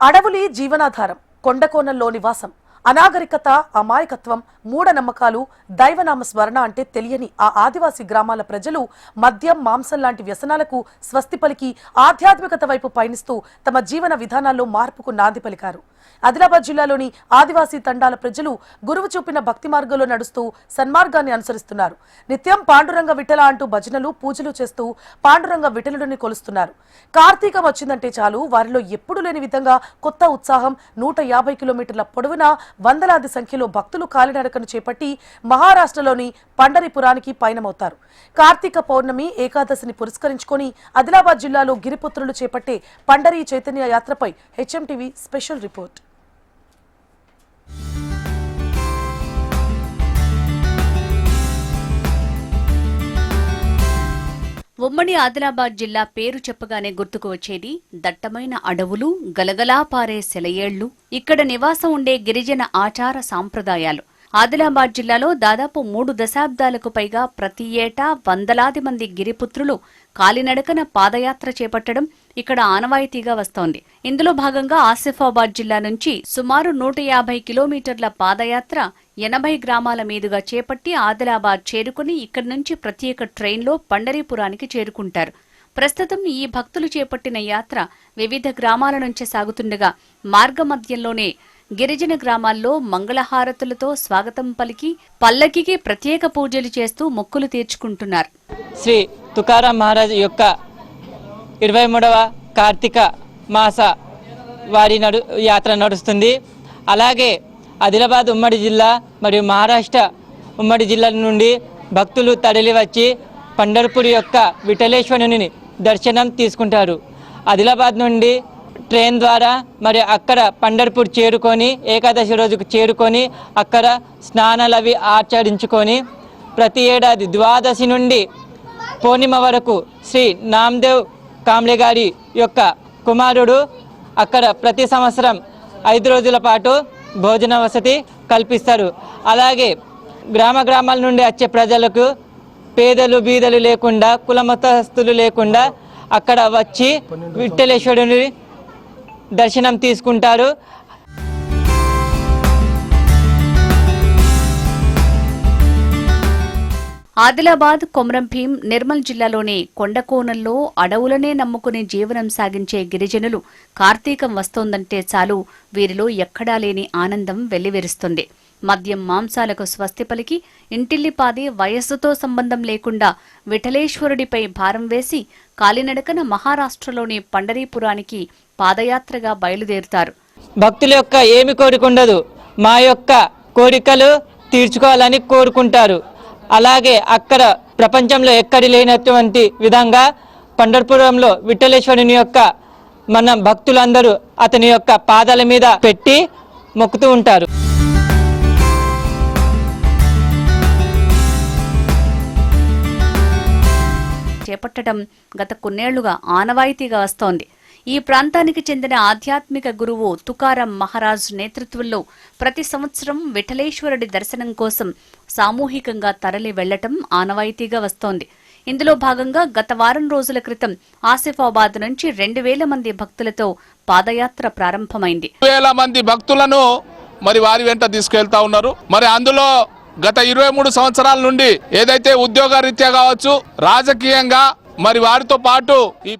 అడవులి జీవనాధారం, కొండకోణంలో నివాసం, అనాగరికత, అమాయకత్వం, మూఢనమ్మకాలు, దైవనామ స్మరణ అంటే తెలియని ఆ ఆదివాసీ గ్రామాల ప్రజలు మద్యం, మాంసం లాంటి వ్యసనాలకు స్వస్తి పలికి ఆధ్యాత్మికత వైపు పయనిస్తూ తమ జీవన విధానాల్లో మార్పుకు నాంది పలికారు. ఆదిలాబాద్ జిల్లాలోని ఆదివాసీ తండాల ప్రజలు గురువు చూపిన భక్తి మార్గంలో నడుస్తూ సన్మార్గాన్ని అనుసరిస్తున్నారు. నిత్యం పాండురంగ విఠల అంటూ భజనలు, పూజలు చేస్తూ పాండురంగ విఠలుడిని కొలుస్తున్నారు. కార్తీకం వచ్చిందంటే చాలు వారిలో ఎప్పుడు లేని విధంగా కొత్త ఉత్సాహం. 150 కిలోమీటర్ల పొడవున వందలాది సంఖ్యలో భక్తులు కాలినడకను చేపట్టి మహారాష్ట్రలోని పండరిపురానికి పయనమవుతారు. కార్తీక పౌర్ణమి, ఏకాదశిని పురస్కరించుకొని ఆదిలాబాద్ జిల్లాలో గిరిపుత్రులు చేపట్టే పండరీ చైతన్య యాత్రపై హెచ్ఎంటీవీ స్పెషల్ రిపోర్ట్. ఉమ్మడి ఆదిలాబాద్ జిల్లా పేరు చెప్పగానే గుర్తుకు వచ్చేది దట్టమైన అడవులు, గలగలా పారే సెలయేళ్లు, ఇక్కడ నివాసం ఉండే గిరిజన ఆచార సాంప్రదాయాలు. ఆదిలాబాద్ జిల్లాలో దాదాపు 3 దశాబ్దాలకు పైగా ప్రతి ఏటా వందలాది మంది గిరిపుత్రులు కాలినడకన పాదయాత్ర చేపట్టడం ఇక్కడ ఆనవాయితీగా వస్తోంది. ఇందులో భాగంగా ఆసిఫాబాద్ జిల్లా నుంచి సుమారు 150 కిలోమీటర్ల పాదయాత్ర 80 గ్రామాల మీదుగా చేపట్టి ఆదిలాబాద్ చేరుకుని ఇక్కడి నుంచి ప్రత్యేక ట్రైన్లో పండరీపురానికి చేరుకుంటారు. ప్రస్తుతం ఈ భక్తులు చేపట్టిన యాత్ర వివిధ గ్రామాల నుంచి సాగుతుండగా మార్గమధ్యంలోనే గిరిజన గ్రామాల్లో మంగళహారతులతో స్వాగతం పలికి పల్లకికి ప్రత్యేక పూజలు చేస్తూ మొక్కులు తీర్చుకుంటున్నారు. శ్రీ తుకారాం మహారాజ్ యొక్క 23వ కార్తీక మాస వారి యాత్ర నడుస్తుంది. అలాగే ఆదిలాబాద్ ఉమ్మడి జిల్లా మరియు మహారాష్ట్ర ఉమ్మడి జిల్లాల నుండి భక్తులు తరలి వచ్చి పండర్పూర్ యొక్క విఠలేశ్వరుని దర్శనం తీసుకుంటారు. ఆదిలాబాద్ నుండి ట్రైన్ ద్వారా మరి అక్కడ పండర్పూర్ చేరుకొని ఏకాదశి రోజుకు చేరుకొని అక్కడ స్నానాలు అవి ఆచరించుకొని ప్రతి ఏడాది ద్వాదశి నుండి పూర్ణిమ వరకు శ్రీ నామదేవ్ కాంబ్లే గారి యొక్క కుమారుడు అక్కడ ప్రతి సంవత్సరం 5 రోజుల పాటు భోజన వసతి కల్పిస్తారు. అలాగే గ్రామాల నుండి వచ్చే ప్రజలకు పేదలు బీదలు లేకుండా, కులమతస్తులు లేకుండా అక్కడ వచ్చి విఠలేశ్వరుని దర్శనం తీసుకుంటారు. ఆదిలాబాద్, కొమరంభీం, నిర్మల్ జిల్లాలోని కొండకోణంలో అడవులనే నమ్ముకుని జీవనం సాగించే గిరిజనులు కార్తీకం వస్తోందంటే చాలు వీరిలో ఎక్కడా లేని ఆనందం వెల్లివిరుస్తుంది. మద్యం, మాంసాలకు స్వస్తి పలికి ఇంటిల్లిపాది వయస్సుతో సంబంధం లేకుండా విఠలేశ్వరుడిపై భారం వేసి కాలినడకన మహారాష్ట్రలోని పండరీపురానికి పాదయాత్రగా బయలుదేరుతారు. భక్తుల యొక్క ఏమి కోరికుండదు, మా యొక్క కోరికలు తీర్చుకోవాలని కోరుకుంటారు. అలాగే అక్కడ ప్రపంచంలో ఎక్కడి లేనటువంటి విధంగా పండర్పురంలో విఠలేశ్వరుని యొక్క మన భక్తులందరూ అతని యొక్క పాదాల మీద పెట్టి మొక్కుతూ ఉంటారు. చేపట్టడం గత కొన్నేళ్లుగా ఆనవాయితీగా వస్తోంది. ఈ ప్రాంతానికి చెందిన ఆధ్యాత్మిక గురువు తుకారాం మహారాజ్ నేతృత్వంలో ప్రతి సంవత్సరం విఠలేశ్వరుడి దర్శనం కోసం సామూహికంగా తరలి వెళ్లటం ఆనవాయితీగా వస్తోంది. ఇందులో భాగంగా గత వారం రోజుల క్రితం ఆసిఫాబాద్ నుంచి 2000 మంది భక్తులతో పాదయాత్ర ప్రారంభమైంది. 2000 మంది భక్తులను మరి వారి వెంట తీసుకెళ్తా ఉన్నారు. మరి అందులో గత 23 సంవత్సరాల నుండి ఏదైతే ఉద్యోగ రీత్యా కావచ్చు, రాజకీయంగా మరి వారితో పాటు ఈ